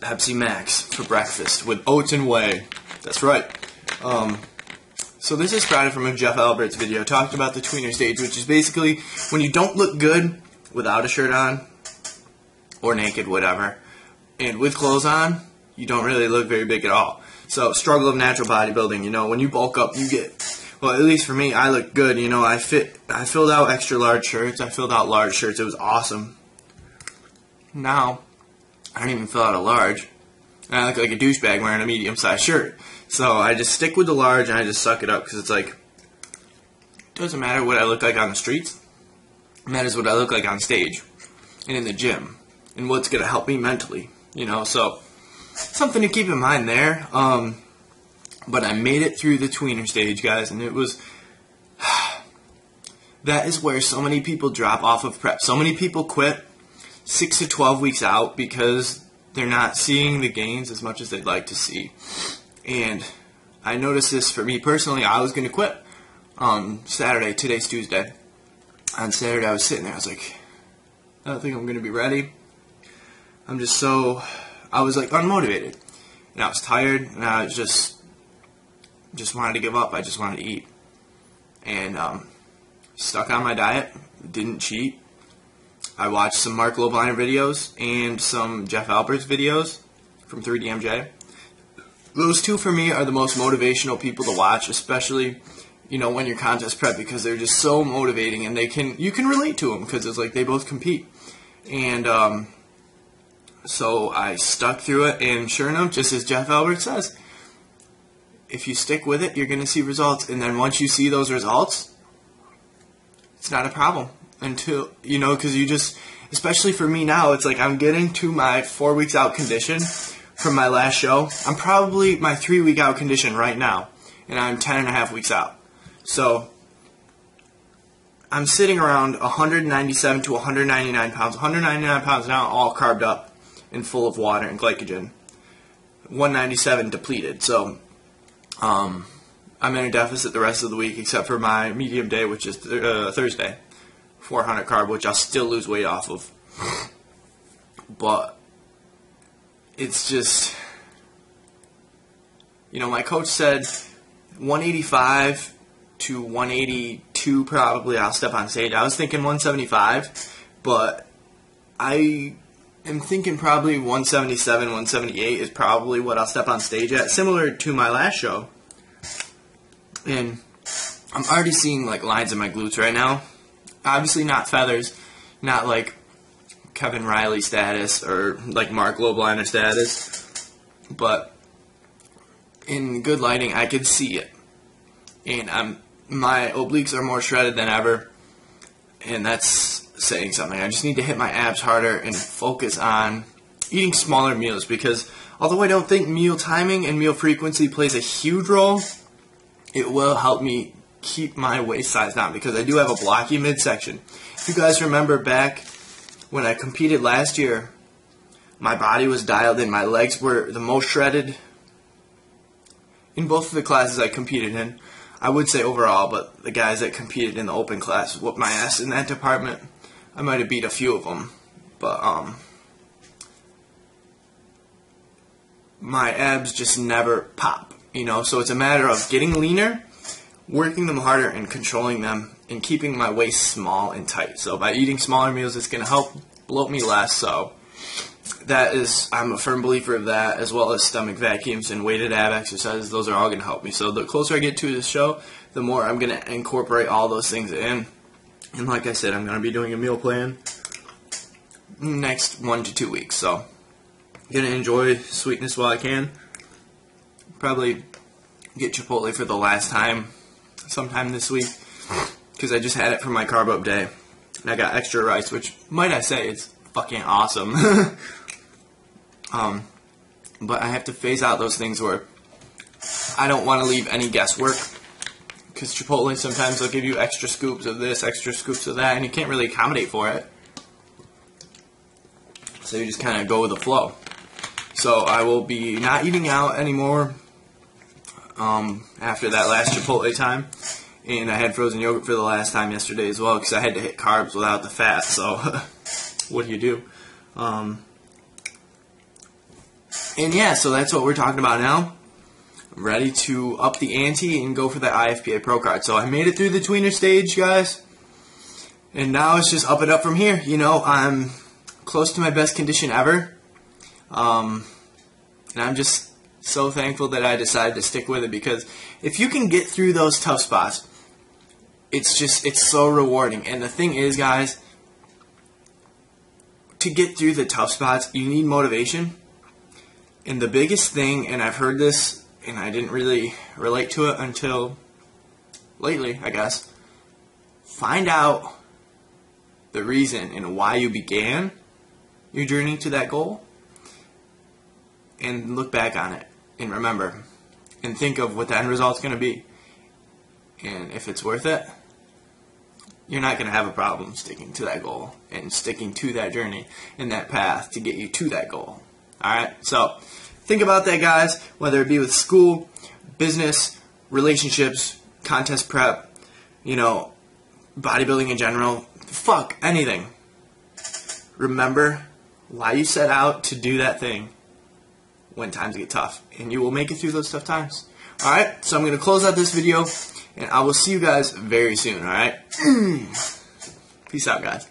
Pepsi Max for breakfast with oats and whey. That's right. So this is sprouted from a Jeff Albert's video. Talked about the tweener stage, which is basically when you don't look good without a shirt on, or naked, whatever, and with clothes on, you don't really look very big at all. So, struggle of natural bodybuilding, you know, when you bulk up, you get, well, at least for me, I look good, you know, I filled out extra large shirts, I filled out large shirts, it was awesome. Now, I don't even fill out a large, and I look like a douchebag wearing a medium-sized shirt. So, I just stick with the large, and I just suck it up, because it's like, it doesn't matter what I look like on the streets, it matters what I look like on stage, and in the gym, and what's going to help me mentally, you know, so something to keep in mind there. But I made it through the tweener stage, guys, and it was, that is where so many people drop off of prep. So many people quit 6 to 12 weeks out because they're not seeing the gains as much as they'd like to see. And I noticed this for me personally. I was going to quit on Saturday. Today's Tuesday. On Saturday, I was sitting there. I was like, I don't think I'm going to be ready. I'm just so, I was like unmotivated. And I was tired, and I was just wanted to give up. I just wanted to eat. And stuck on my diet, didn't cheat. I watched some Marc Lobliner videos and some Jeff Albert's videos from 3DMJ. Those two for me are the most motivational people to watch, especially, you know, when you're contest prep, because they're just so motivating, and you can relate to them because it's like they both compete. And so I stuck through it, and sure enough, just as Jeff Albert says, if you stick with it, you're going to see results. And then once you see those results, it's not a problem until, you know, because you just, especially for me now, it's like I'm getting to my 4 weeks out condition from my last show. I'm probably my 3 week out condition right now, and I'm 10.5 weeks out. So I'm sitting around 197 to 199 pounds. 199 pounds now, all carved up and full of water and glycogen. 197 depleted. So I'm in a deficit the rest of the week, except for my medium day, which is Thursday. 400 carb, which I'll still lose weight off of. But it's just, you know, my coach said 185 to 182 probably I'll step on stage. I was thinking 175, but I am thinking probably 177, 178 is probably what I'll step on stage at, similar to my last show. And I'm already seeing like lines in my glutes right now. Obviously not feathers, not like Kevin Riley status or like Marc Lobliner status, but in good lighting I could see it. And my obliques are more shredded than ever, and that's saying something. I just need to hit my abs harder and focus on eating smaller meals, because although I don't think meal timing and meal frequency plays a huge role, it will help me keep my waist size down, because I do have a blocky midsection. If you guys remember back when I competed last year, my body was dialed in. My legs were the most shredded in both of the classes I competed in. I would say overall, but the guys that competed in the open class whooped my ass in that department. I might have beat a few of them, but my abs just never pop, you know. So it's a matter of getting leaner, working them harder, and controlling them, and keeping my waist small and tight. So by eating smaller meals, it's going to help bloat me less. So that is, I'm a firm believer of that, as well as stomach vacuums and weighted ab exercises. Those are all going to help me. So the closer I get to the show, the more I'm going to incorporate all those things in. And like I said, I'm going to be doing a meal plan next 1 to 2 weeks. So I'm going to enjoy sweetness while I can. Probably get Chipotle for the last time sometime this week, because I just had it for my carb up day, and I got extra rice, which, might I say, it's fucking awesome. But I have to phase out those things where I don't want to leave any guesswork, because Chipotle, sometimes they'll give you extra scoops of this, extra scoops of that, and you can't really accommodate for it. So you just kind of go with the flow. So I will be not eating out anymore after that last Chipotle time. And I had frozen yogurt for the last time yesterday as well, because I had to hit carbs without the fat. So what do you do? And yeah, so that's what we're talking about now. I'm ready to up the ante and go for the IFPA Pro card. So I made it through the tweener stage, guys. And now it's just up and up from here. You know, I'm close to my best condition ever. And I'm just so thankful that I decided to stick with it, because if you can get through those tough spots, it's so rewarding. And the thing is, guys, to get through the tough spots, you need motivation. And the biggest thing, and I've heard this, and I didn't really relate to it until lately, I guess, find out the reason and why you began your journey to that goal, and look back on it and remember and think of what the end result's going to be. And if it's worth it, you're not going to have a problem sticking to that goal and sticking to that journey and that path to get you to that goal. Alright, so think about that, guys, whether it be with school, business, relationships, contest prep, you know, bodybuilding in general, fuck, anything. Remember why you set out to do that thing when times get tough, and you will make it through those tough times. Alright, so I'm going to close out this video, and I will see you guys very soon, alright? Peace out, guys.